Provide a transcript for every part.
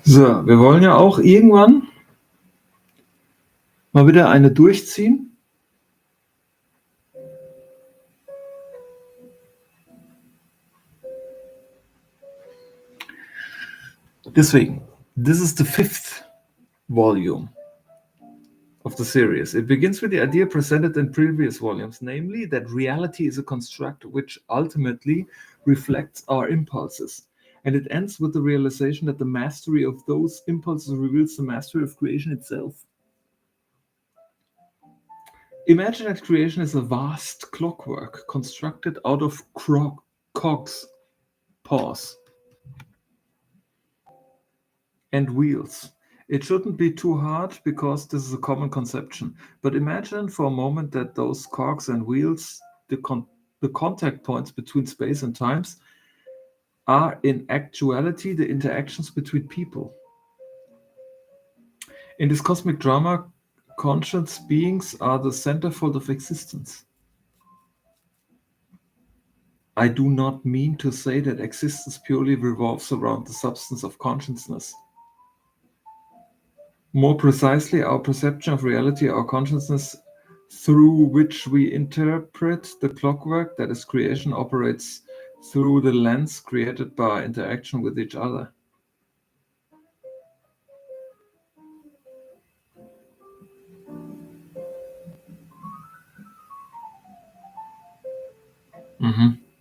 So, wir wollen ja auch irgendwann mal wieder eine durchziehen. Deswegen, this is the 5th volume of the series. It begins with the idea presented in previous volumes, namely that reality is a construct which ultimately reflects our impulses. And it ends with the realization that the mastery of those impulses reveals the mastery of creation itself. Imagine that creation is a vast clockwork constructed out of cogs, pause, and wheels. It shouldn't be too hard because this is a common conception. But imagine for a moment that those cogs and wheels, the contact points between space and times, are in actuality the interactions between people. In this cosmic drama, conscious beings are the centerfold of existence. I do not mean to say that existence purely revolves around the substance of consciousness. More precisely, our perception of reality, our consciousness through which we interpret the clockwork that is creation, operates through the lens created by our interaction with each other.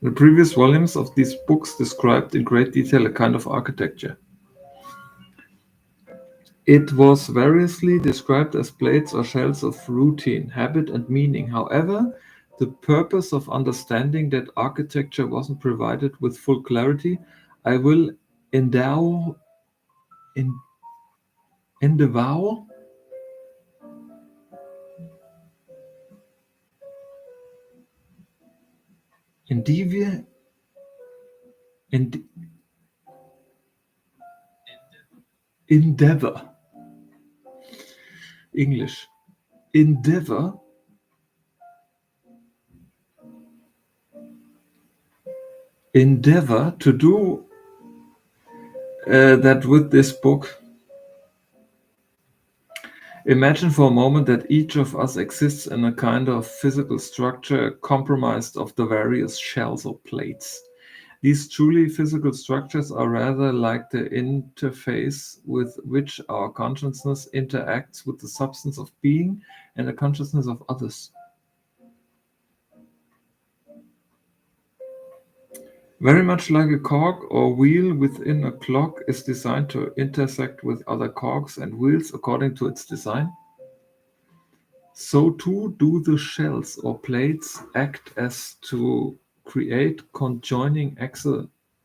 The previous volumes of these books described in great detail a kind of architecture. It was variously described as plates or shells of routine, habit, and meaning. However, the purpose of understanding that architecture wasn't provided with full clarity. I will endeavour endeavour endeavor end- endeavor English endeavor to do that with this book. Imagine for a moment that each of us exists in a kind of physical structure comprised of the various shells or plates. These truly physical structures are rather like the interface with which our consciousness interacts with the substance of being and the consciousness of others. Very much like a cog or wheel within a clock is designed to intersect with other cogs and wheels according to its design, so too do the shells or plates act as to create conjoining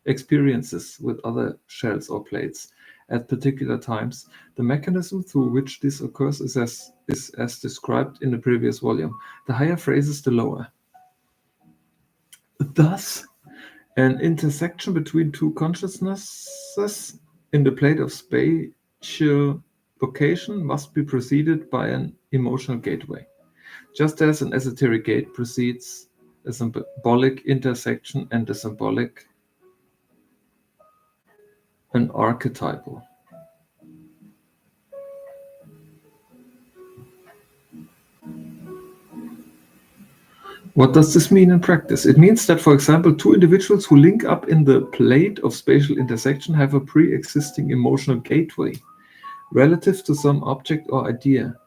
experiences with other shells or plates at particular times. The mechanism through which this occurs is as described in the previous volume. The higher phrases, the lower. Thus, an intersection between two consciousnesses in the plate of spatial location must be preceded by an emotional gateway, just as an esoteric gate precedes a symbolic intersection and a symbolic an archetypal. What does this mean in practice? It means that, for example, two individuals who link up in the plate of spatial intersection have a pre-existing emotional gateway relative to some object or idea.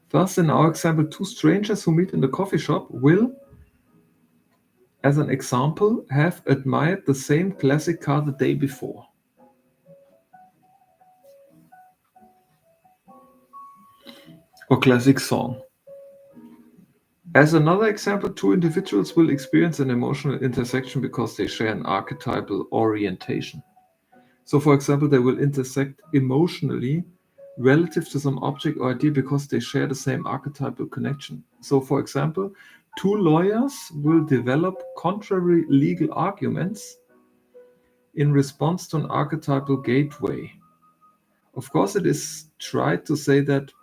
Thus, in our example, two strangers who meet in the coffee shop will, as an example, have admired the same classic car the day before. Or classic song. As another example, two individuals will experience an emotional intersection because they share an archetypal orientation. So, for example, they will intersect emotionally relative to some object or idea because they share the same archetypal connection. So, for example, two lawyers will develop contrary legal arguments in response to an archetypal gateway. Of course, it is tried to say that,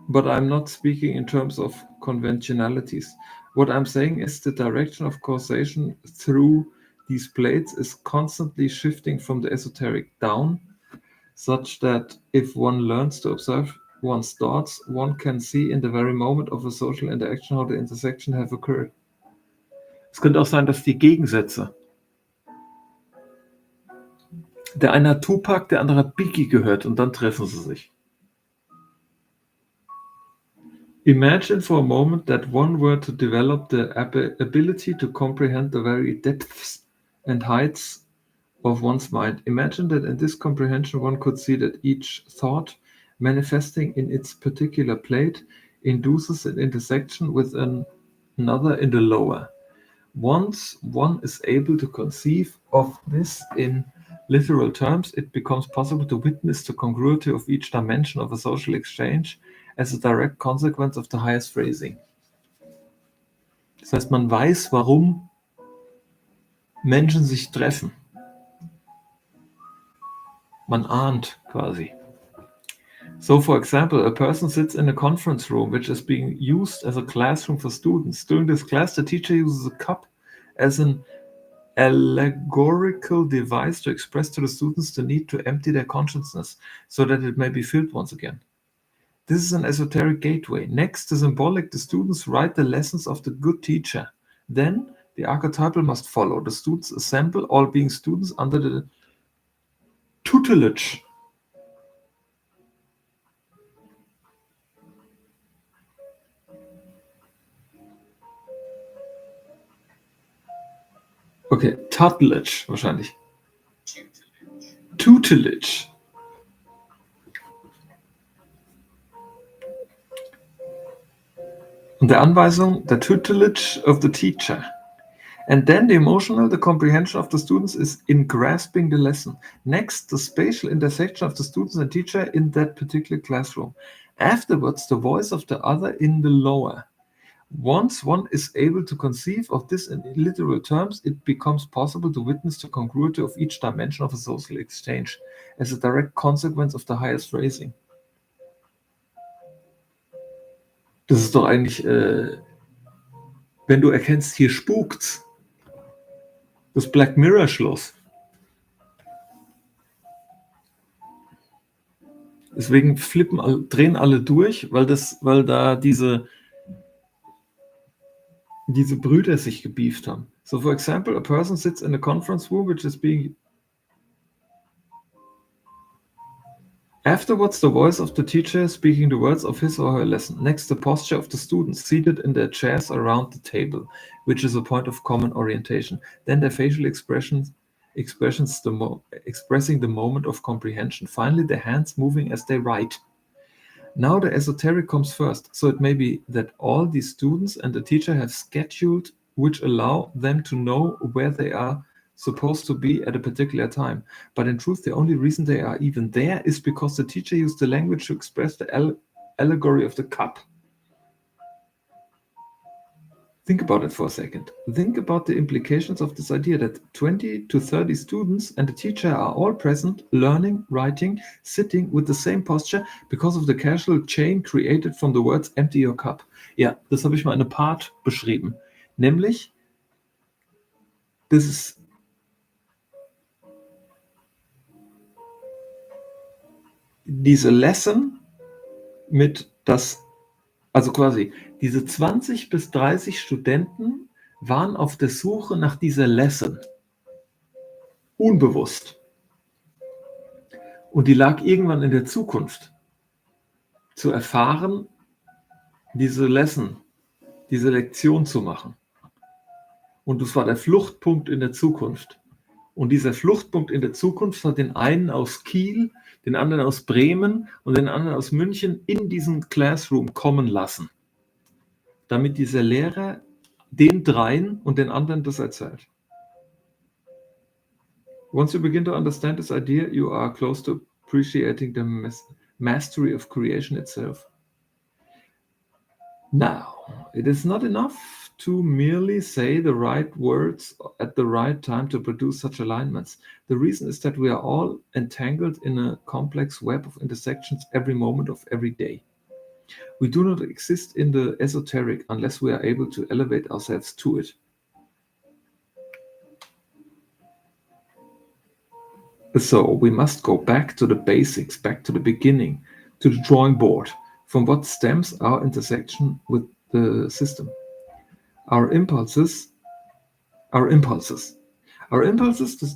but I'm not speaking in terms of conventionalities. What I'm saying is the direction of causation through these plates is constantly shifting from the esoteric down, such that if one learns to observe one's thoughts, one can see in the very moment of a social interaction how the intersection have occurred. Es könnte auch sein, dass die Gegensätze. Der eine hat Tupac, der andere hat Biggie gehört und dann treffen sie sich. Imagine for a moment that one were to develop the ability to comprehend the very depths and heights of one's mind. Imagine that in this comprehension one could see that each thought manifesting in its particular plate induces an intersection with another in the lower. Once one is able to conceive of this in literal terms, it becomes possible to witness the congruity of each dimension of a social exchange as a direct consequence of the highest phrasing. Das heißt, man weiß, warum Menschen sich treffen. Man ahnt quasi. So, for example, a person sits in a conference room which is being used as a classroom for students. During this class, the teacher uses a cup as an allegorical device to express to the students the need to empty their consciousness so that it may be filled once again. This is an esoteric gateway. Next, the symbolic, the students write the lessons of the good teacher. Then, the archetypal must follow. The students assemble, all being students under the tutelage. Okay, tutelage wahrscheinlich. Tutelage. Und der Anweisung, the tutelage of the teacher. And then the emotional, the comprehension of the students is in grasping the lesson. Next, the spatial intersection of the students and teacher in that particular classroom. Afterwards, the voice of the other in the lower. Once one is able to conceive of this in literal terms, it becomes possible to witness the congruity of each dimension of a social exchange as a direct consequence of the highest phrasing. Das ist doch eigentlich, wenn du erkennst, hier spukt's. Das Black Mirror Schloss. Deswegen drehen alle durch, weil da diese Brüder sich gebieft haben. So, for example, a person sits in a conference room which is being... Afterwards, the voice of the teacher speaking the words of his or her lesson. Next, the posture of the students seated in their chairs around the table, which is a point of common orientation. Then their facial expressing the moment of comprehension. Finally, their hands moving as they write. Now the esoteric comes first, so it may be that all these students and the teacher have scheduled which allow them to know where they are supposed to be at a particular time. But in truth, the only reason they are even there is because the teacher used the language to express the allegory of the cup. Think about it for a second. Think about the implications of this idea that 20 to 30 students and the teacher are all present, learning, writing, sitting with the same posture because of the causal chain created from the words empty your cup. Ja, das habe ich mal in einem Part beschrieben. Nämlich, das ist diese Lesson also quasi diese 20 bis 30 Studenten waren auf der Suche nach dieser Lesson. Unbewusst. Und die lag irgendwann in der Zukunft. Zu erfahren, diese Lesson, diese Lektion zu machen. Und das war der Fluchtpunkt in der Zukunft. Und dieser Fluchtpunkt in der Zukunft hat den einen aus Kiel, den anderen aus Bremen und den anderen aus München in diesen Classroom kommen lassen, damit dieser Lehrer den dreien und den anderen das erzählt. Once you begin to understand this idea, you are close to appreciating the mastery of creation itself. Now, it is not enough to merely say the right words at the right time to produce such alignments. The reason is that we are all entangled in a complex web of intersections every moment of every day. We do not exist in the esoteric unless we are able to elevate ourselves to it. So we must go back to the basics, back to the beginning, to the drawing board, from what stems our intersection with the system. Our impulses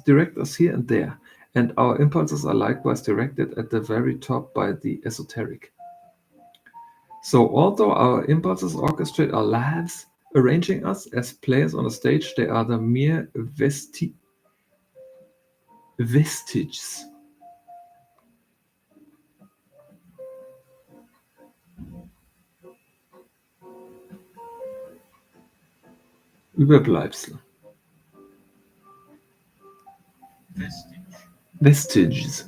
direct us here and there, and our impulses are likewise directed at the very top by the esoteric. So although our impulses orchestrate our lives, arranging us as players on a stage, they are the mere vestiges. Überbleibsel. Vestiges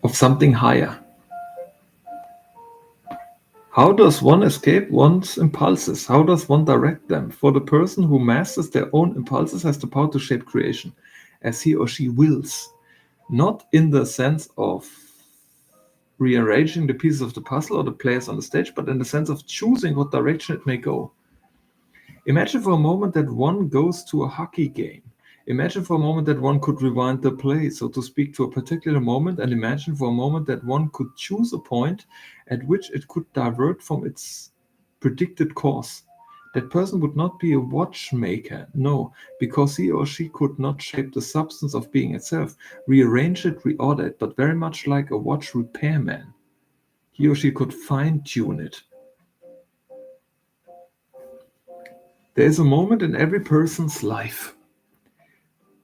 of something higher. How does one escape one's impulses? How does one direct them? For the person who masters their own impulses has the power to shape creation as he or she wills, not in the sense of rearranging the pieces of the puzzle or the players on the stage, but in the sense of choosing what direction it may go. Imagine for a moment that one goes to a hockey game. Imagine for a moment that one could rewind the play, so to speak, to a particular moment, and imagine for a moment that one could choose a point at which it could divert from its predicted course. That person would not be a watchmaker, no, because he or she could not shape the substance of being itself, rearrange it, reorder it, but very much like a watch repairman. He or she could fine-tune it. There is a moment in every person's life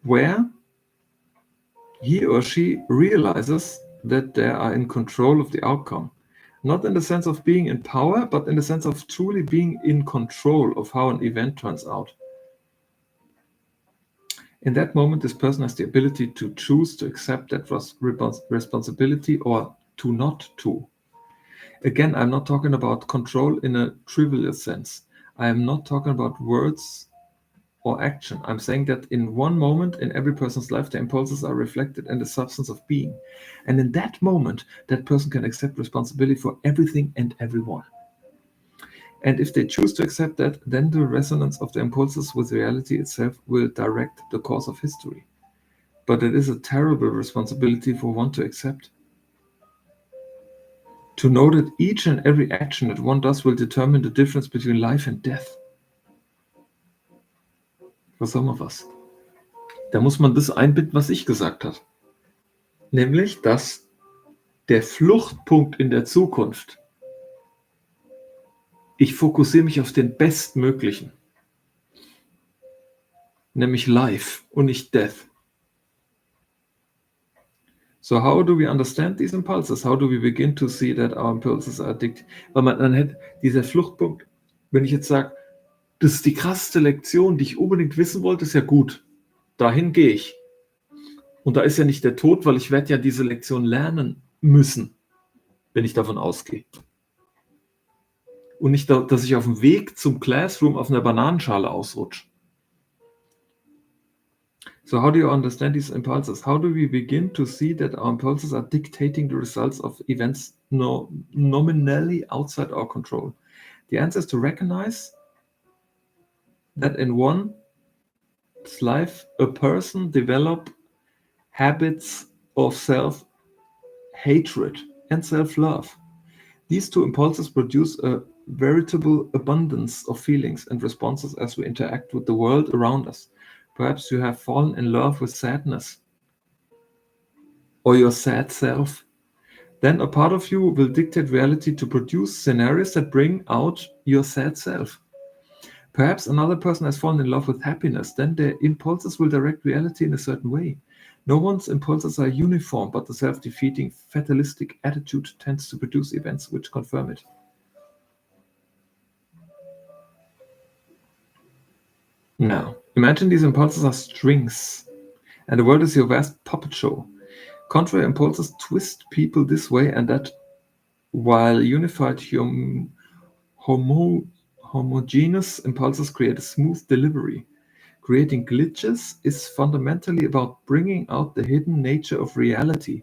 where he or she realizes that they are in control of the outcome. Not in the sense of being in power, but in the sense of truly being in control of how an event turns out. In that moment, this person has the ability to choose to accept that responsibility or to not to. Again, I'm not talking about control in a trivial sense. I am not talking about words or action. I'm saying that in one moment in every person's life, the impulses are reflected in the substance of being. And in that moment, that person can accept responsibility for everything and everyone. And if they choose to accept that, then the resonance of the impulses with reality itself will direct the course of history. But it is a terrible responsibility for one to accept. To know that each and every action that one does will determine the difference between life and death. For some of us. Da muss man das einbinden, was ich gesagt habe. Nämlich, dass der Fluchtpunkt in der Zukunft, ich fokussiere mich auf den bestmöglichen, nämlich Life und nicht Death. So how do we understand these impulses? How do we begin to see that our impulses are addictive? Weil man dann hätte dieser Fluchtpunkt, wenn ich jetzt sage, das ist die krasseste Lektion, die ich unbedingt wissen wollte, ist ja gut. Dahin gehe ich. Und da ist ja nicht der Tod, weil ich werde ja diese Lektion lernen müssen, wenn ich davon ausgehe. Und nicht, dass ich auf dem Weg zum Classroom auf einer Bananenschale ausrutsche. So how do you understand these impulses? How do we begin to see that our impulses are dictating the results of events nominally outside our control? The answer is to recognize that in one's life, a person develops habits of self-hatred and self-love. These two impulses produce a veritable abundance of feelings and responses as we interact with the world around us. Perhaps you have fallen in love with sadness or your sad self. Then a part of you will dictate reality to produce scenarios that bring out your sad self. Perhaps another person has fallen in love with happiness. Then their impulses will direct reality in a certain way. No one's impulses are uniform, but the self-defeating, fatalistic attitude tends to produce events which confirm it. Now, imagine these impulses are strings, and the world is your vast puppet show. Contrary impulses twist people this way and that, while unified homogeneous impulses create a smooth delivery. Creating glitches is fundamentally about bringing out the hidden nature of reality.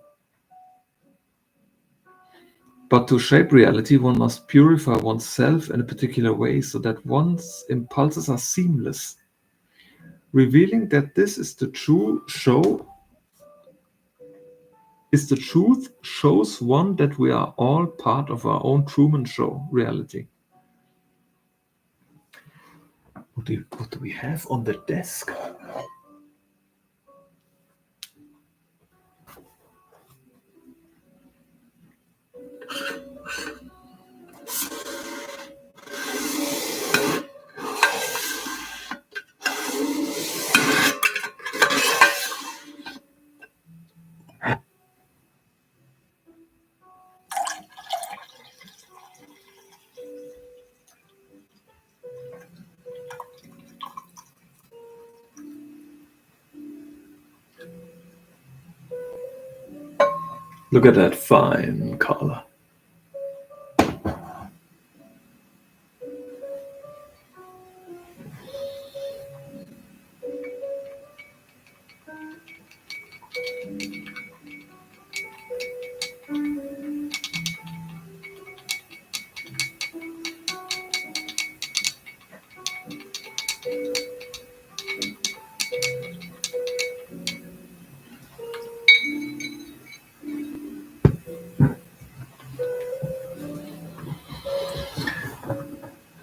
But to shape reality, one must purify oneself in a particular way so that one's impulses are seamless. Revealing that this is the true show is the truth shows one that we are all part of our own Truman Show reality. What do we have on the desk? Look at that fine color.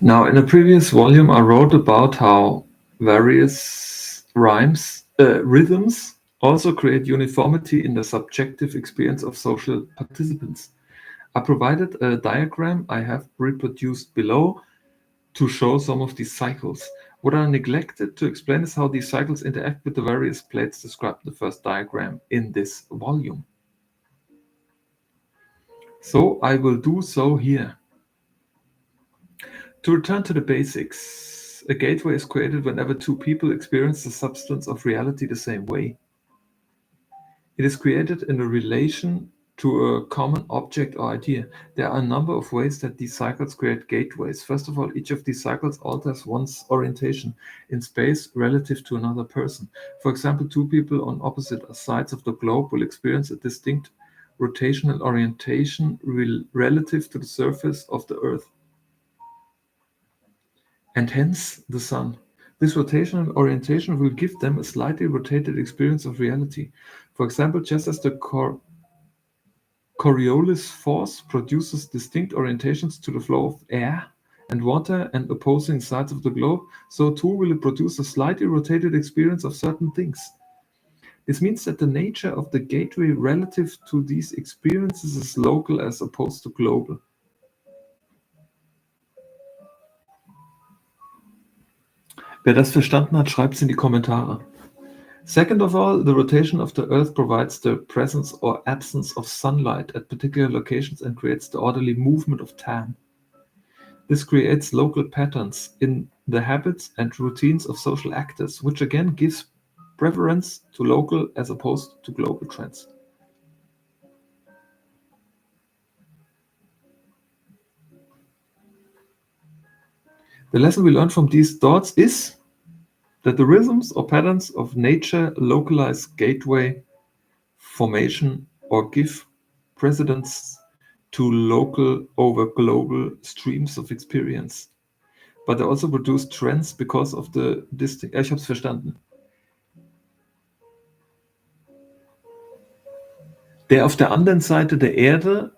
Now, in a previous volume, I wrote about how various rhythms also create uniformity in the subjective experience of social participants. I provided a diagram I have reproduced below to show some of these cycles. What I neglected to explain is how these cycles interact with the various plates described in the first diagram in this volume. So I will do so here. To return to the basics, a gateway is created whenever two people experience the substance of reality the same way. It is created in a relation to a common object or idea. There are a number of ways that these cycles create gateways. First of all, each of these cycles alters one's orientation in space relative to another person. For example, two people on opposite sides of the globe will experience a distinct rotational orientation relative to the surface of the Earth, and hence the Sun. This rotational orientation will give them a slightly rotated experience of reality. For example, just as the Coriolis force produces distinct orientations to the flow of air and water and opposing sides of the globe, so too will it produce a slightly rotated experience of certain things. This means that the nature of the gateway relative to these experiences is local as opposed to global. Wer das verstanden hat, schreibt es in die Kommentare. Second of all, the rotation of the Earth provides the presence or absence of sunlight at particular locations and creates the orderly movement of time. This creates local patterns in the habits and routines of social actors, which again gives preference to local as opposed to global trends. The lesson we learned from these thoughts is that the rhythms or patterns of nature localize gateway formation or give precedence to local over global streams of experience. But they also produce trends because of the distinct. Ich habe es verstanden. Der auf der anderen Seite der Erde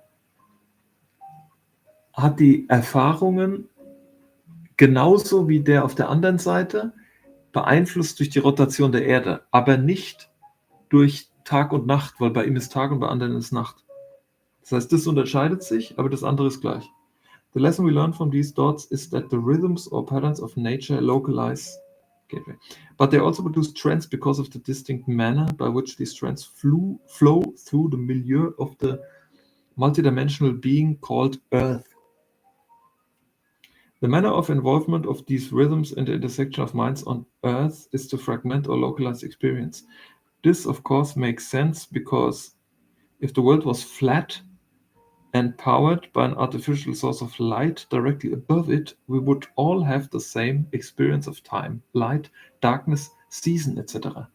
hat die Erfahrungen genauso wie der auf der anderen Seite beeinflusst durch die Rotation der Erde, aber nicht durch Tag und Nacht, weil bei ihm ist Tag und bei anderen ist Nacht. Das heißt, das unterscheidet sich, aber das andere ist gleich. The lesson we learn from these thoughts is that the rhythms or patterns of nature localize gateway, but they also produce trends because of the distinct manner by which these trends flow through the milieu of the multidimensional being called Earth. The manner of involvement of these rhythms in the intersection of minds on Earth is to fragment or localize experience. This, of course, makes sense because if the world was flat and powered by an artificial source of light directly above it, we would all have the same experience of time, light, darkness, season, etc.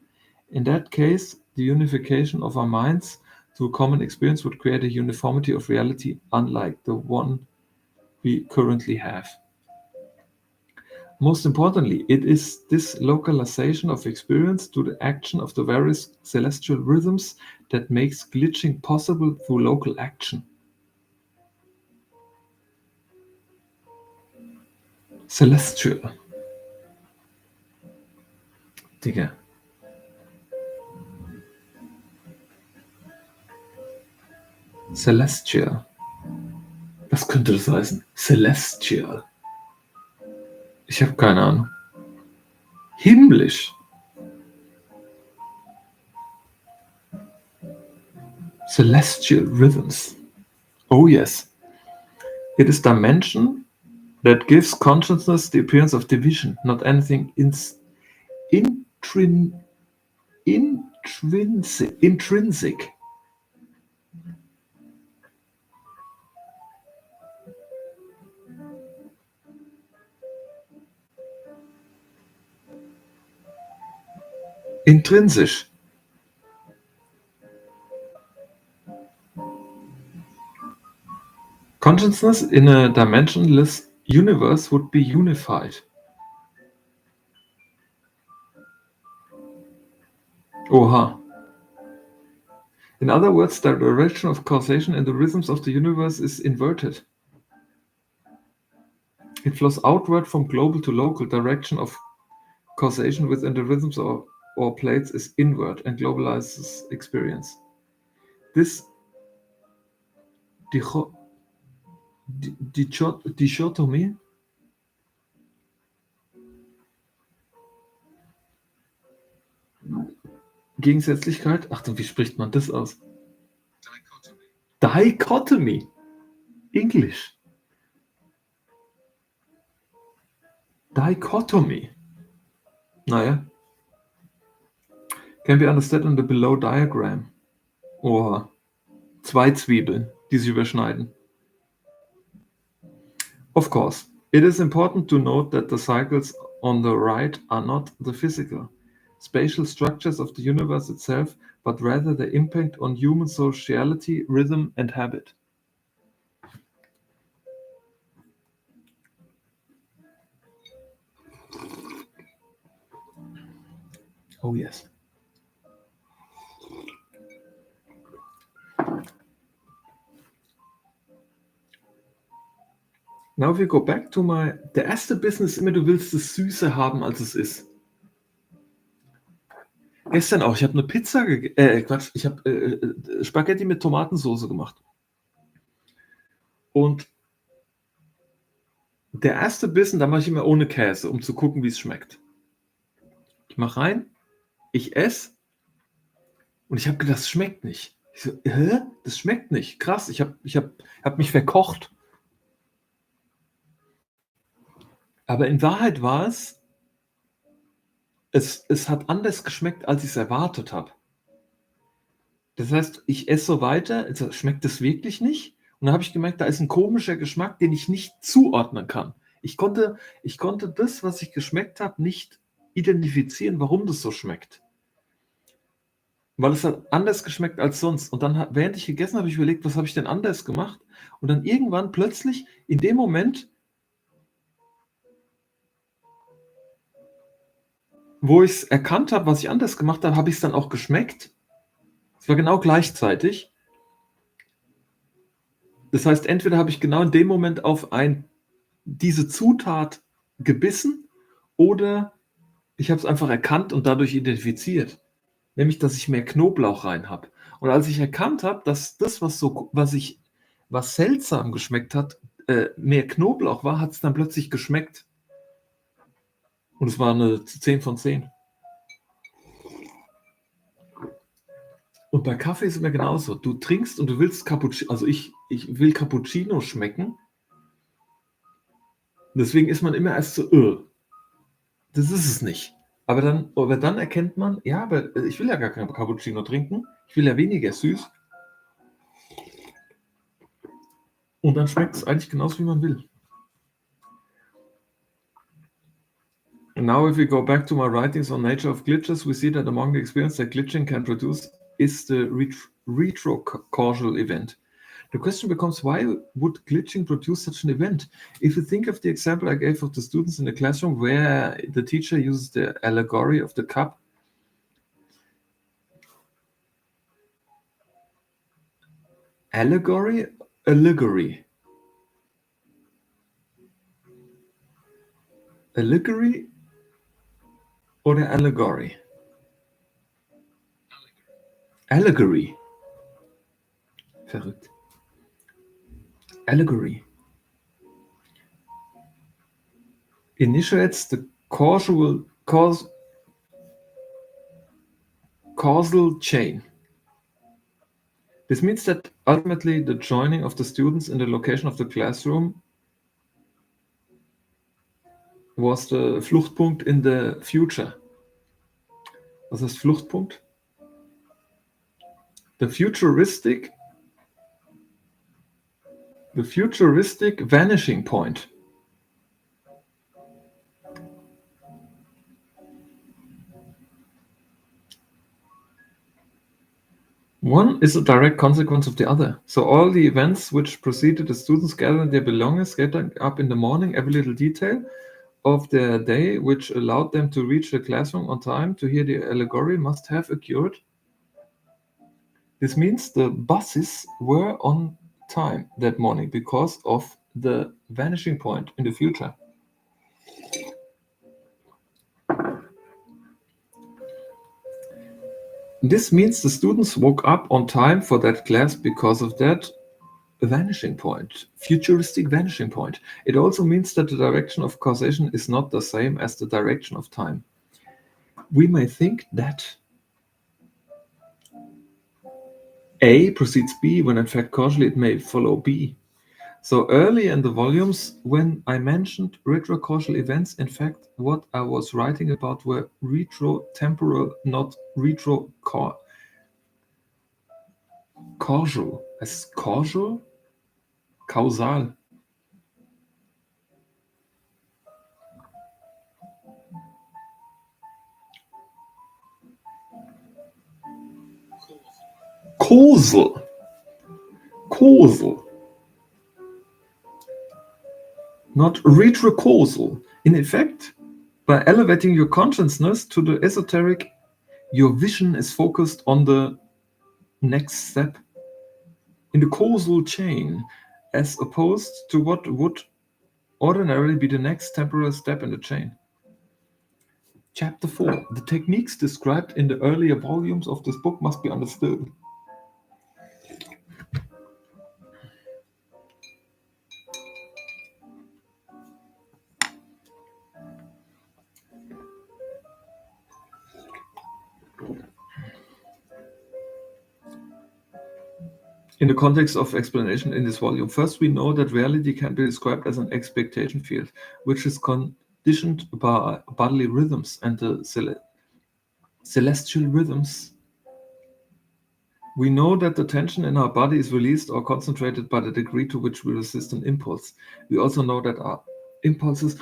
In that case, the unification of our minds through common experience would create a uniformity of reality unlike the one we currently have. Most importantly, it is this localization of experience to the action of the various celestial rhythms that makes glitching possible through local action. Celestial. Digga. Celestial. Was könnte das heißen? Celestial. Ich habe keine Ahnung. Himmlisch. Celestial rhythms. Oh yes. It is dimension that gives consciousness the appearance of division, not anything intrinsic. Intrinsisch. Consciousness in a dimensionless universe would be unified. Oha. In other words, the direction of causation in the rhythms of the universe is inverted. It flows outward from global to local. Direction of causation within the rhythms or plates is inward and globalizes experience. This dichotomy Gegensätzlichkeit. Achtung, wie spricht man das aus? Dichotomy. English. Dichotomy. Naja. Can be understood in the below diagram. Oha. 2 Zwiebeln, die sich überschneiden. Of course, it is important to note that the cycles on the right are not the physical, spatial structures of the universe itself, but rather the impact on human sociality, rhythm and habit. Oh yes. Now we go back to der erste Business immer, du willst es süßer haben, als es ist. Gestern auch, ich habe eine Pizza, ich habe Spaghetti mit Tomatensauce gemacht. Und der erste Bissen, da mache ich immer ohne Käse, um zu gucken, wie es schmeckt. Ich mache rein, ich esse und ich habe gedacht, das schmeckt nicht. Ich so, hä? Das schmeckt nicht. Krass, ich hab mich verkocht. Aber in Wahrheit war es hat anders geschmeckt, als ich es erwartet habe. Das heißt, ich esse so weiter, also schmeckt es wirklich nicht? Und dann habe ich gemerkt, da ist ein komischer Geschmack, den ich nicht zuordnen kann. Ich konnte das, was ich geschmeckt habe, nicht identifizieren, warum das so schmeckt. Weil es hat anders geschmeckt als sonst. Und dann, während ich gegessen habe, habe ich überlegt, was habe ich denn anders gemacht? Und dann irgendwann plötzlich, in dem Moment, wo ich es erkannt habe, was ich anders gemacht habe, habe ich es dann auch geschmeckt. Es war genau gleichzeitig. Das heißt, entweder habe ich genau in dem Moment auf diese Zutat gebissen oder ich habe es einfach erkannt und dadurch identifiziert. Nämlich, dass ich mehr Knoblauch rein habe. Und als ich erkannt habe, dass das, was seltsam geschmeckt hat, mehr Knoblauch war, hat es dann plötzlich geschmeckt. Und es war eine 10 von 10. Und bei Kaffee ist es immer genauso. Du trinkst und du willst Cappuccino, also ich will Cappuccino schmecken. Deswegen ist man immer erst so, das ist es nicht. Aber dann erkennt man, ja, aber ich will ja gar kein Cappuccino trinken. Ich will ja weniger süß. Und dann schmeckt es eigentlich genauso, wie man will. And now if we go back to my writings on nature of glitches, we see that among the experience that glitching can produce is the retrocausal event. The question becomes, why would glitching produce such an event? If you think of the example I gave of the students in the classroom where the teacher uses the allegory of the cup. Allegory? Allegory. Allegory oder Allegory? Allegory. Verrückt. Allegory initiates the causal chain. This means that ultimately the joining of the students in the location of the classroom was the Fluchtpunkt in the future. Was heißt Fluchtpunkt? The futuristic vanishing point. One is a direct consequence of the other. So all the events which preceded the students gathering their belongings, getting up in the morning, every little detail of their day which allowed them to reach the classroom on time to hear the allegory must have occurred. This means the buses were on time that morning because of the vanishing point in the future. This means the students woke up on time for that class because of that vanishing point, futuristic vanishing point. It also means that the direction of causation is not the same as the direction of time. We may think that A precedes B when in fact causally it may follow B. So early in the volumes, when I mentioned retrocausal events, in fact, what I was writing about were retrotemporal, not retrocausal. As causal? Causal. Causal. Causal. Not retrocausal. In effect, by elevating your consciousness to the esoteric, your vision is focused on the next step in the causal chain, as opposed to what would ordinarily be the next temporal step in the chain. Chapter 4. The techniques described in the earlier volumes of this book must be understood. In the context of explanation in this volume, first we know that reality can be described as an expectation field, which is conditioned by bodily rhythms and the celestial rhythms. We know that the tension in our body is released or concentrated by the degree to which we resist an impulse. We also know that our impulses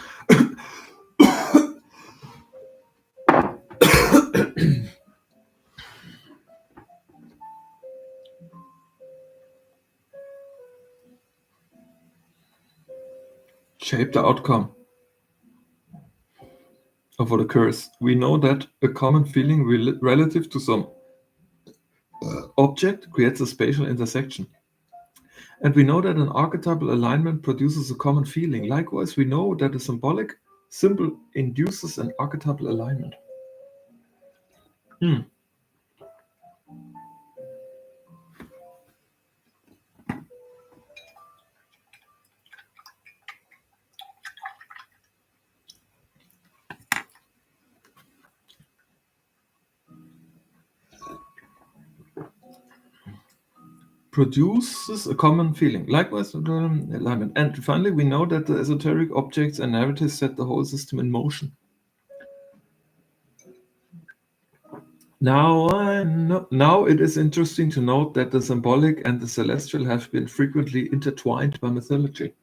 shape the outcome of what occurs. We know that a common feeling relative to some object creates a spatial intersection. And we know that an archetypal alignment produces a common feeling. Likewise, we know that a symbolic symbol induces an archetypal alignment. Produces a common feeling. Likewise, alignment. And finally, we know that the esoteric objects and narratives set the whole system in motion. Now it is interesting to note that the symbolic and the celestial have been frequently intertwined by mythology.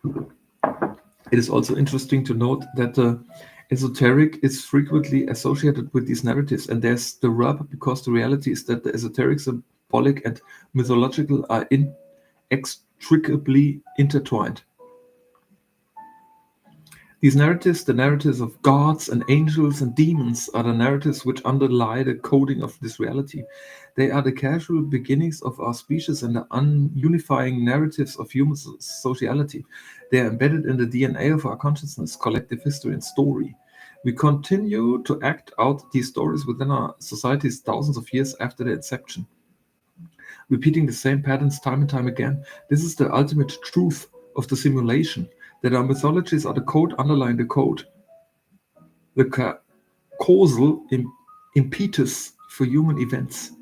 It is also interesting to note that the esoteric is frequently associated with these narratives, and there's the rub because the reality is that the esoteric, symbolic, and mythological are inextricably intertwined. These narratives, the narratives of gods and angels and demons, are the narratives which underlie the coding of this reality. They are the casual beginnings of our species and the unifying narratives of human sociality. They are embedded in the DNA of our consciousness, collective history, and story. We continue to act out these stories within our societies thousands of years after their inception, repeating the same patterns time and time again. This is the ultimate truth of the simulation, that our mythologies are the code underlying the code, the causal impetus for human events.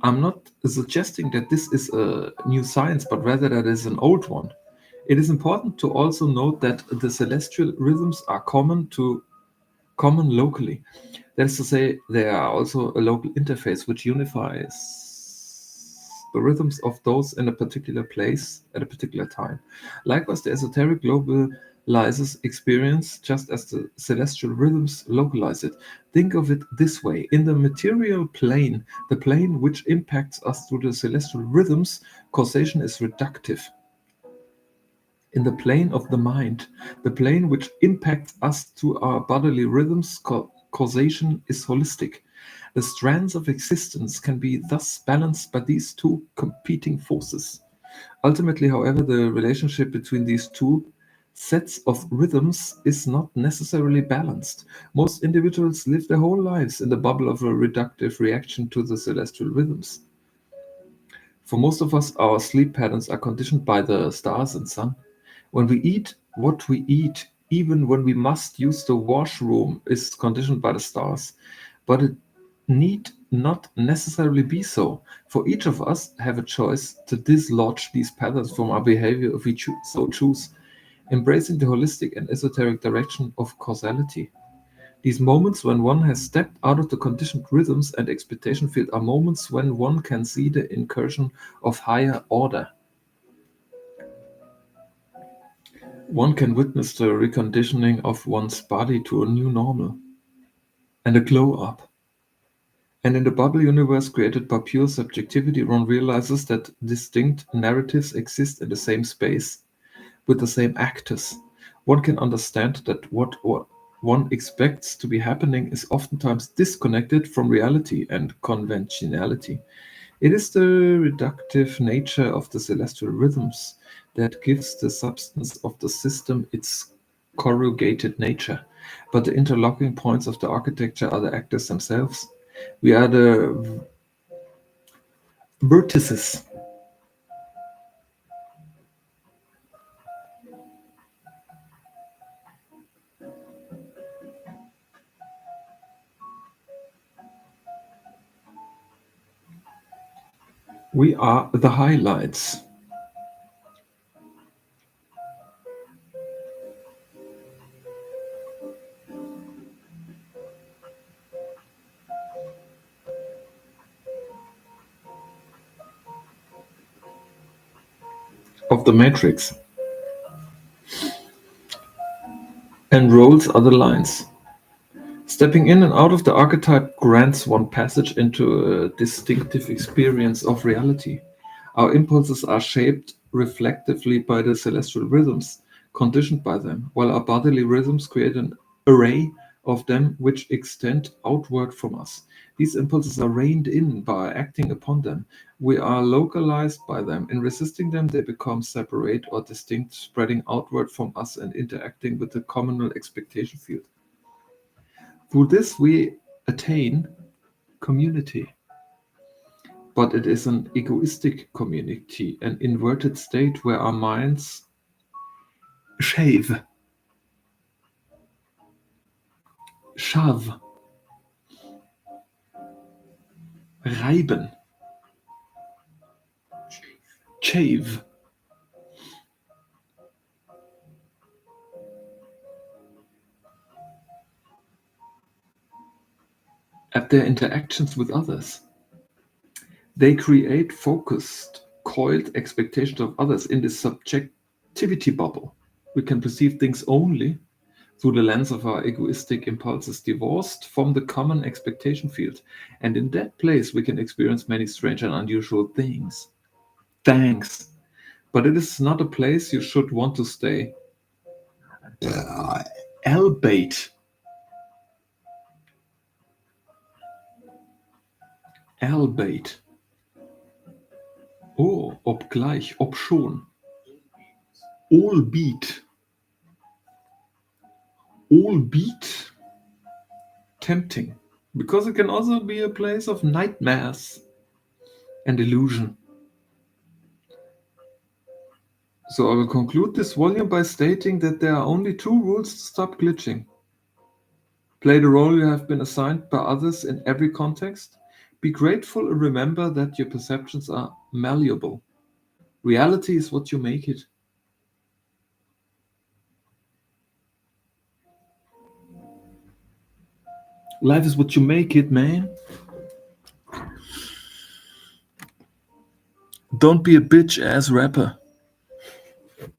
I'm not suggesting that this is a new science, but rather that it is an old one. It is important to also note that the celestial rhythms are common locally. That is to say, they are also a local interface which unifies the rhythms of those in a particular place at a particular time. Likewise, the esoteric globalizes experience just as the celestial rhythms localize it. Think of it this way. In the material plane, the plane which impacts us through the celestial rhythms, causation is reductive. In the plane of the mind, the plane which impacts us through our bodily rhythms, causation is holistic. The strands of existence can be thus balanced by these two competing forces. Ultimately, however, the relationship between these two sets of rhythms is not necessarily balanced. Most individuals live their whole lives in the bubble of a reductive reaction to the celestial rhythms. For most of us, our sleep patterns are conditioned by the stars and sun. When we eat, what we eat, even when we must use the washroom, is conditioned by the stars. But it need not necessarily be so, for each of us have a choice to dislodge these patterns from our behavior if we so choose, embracing the holistic and esoteric direction of causality. These moments when one has stepped out of the conditioned rhythms and expectation field are moments when one can see the incursion of higher order. One can witness the reconditioning of one's body to a new normal and a glow up. And in the bubble universe created by pure subjectivity, one realizes that distinct narratives exist in the same space with the same actors. One can understand that what one expects to be happening is oftentimes disconnected from reality and conventionality. It is the reductive nature of the celestial rhythms that gives the substance of the system its corrugated nature. But the interlocking points of the architecture are the actors themselves. We are the vertices. We are the highlights of the matrix, and roles are the lines. Stepping in and out of the archetype grants one passage into a distinctive experience of reality. Our impulses are shaped reflectively by the celestial rhythms, conditioned by them, while our bodily rhythms create an array of them which extend outward from us. These impulses are reined in by acting upon them. We are localized by them. In resisting them, they become separate or distinct, spreading outward from us and interacting with the communal expectation field. Through this, we attain community. But it is an egoistic community, an inverted state where our minds shave, shove, reiben, chave at their interactions with others. They create focused, coiled expectations of others in this subjectivity bubble. We can perceive things only through the lens of our egoistic impulses, divorced from the common expectation field. And in that place, we can experience many strange and unusual things. Thanks. But it is not a place you should want to stay. Albeit, albeit. Oh, obgleich, obschon. Albeit, albeit tempting. Because it can also be a place of nightmares and illusion. So I will conclude this volume by stating that there are only two rules to stop glitching. Play the role you have been assigned by others in every context. Be grateful and remember that your perceptions are malleable. Reality is what you make it. Life is what you make it, man. Don't be a bitch ass rapper.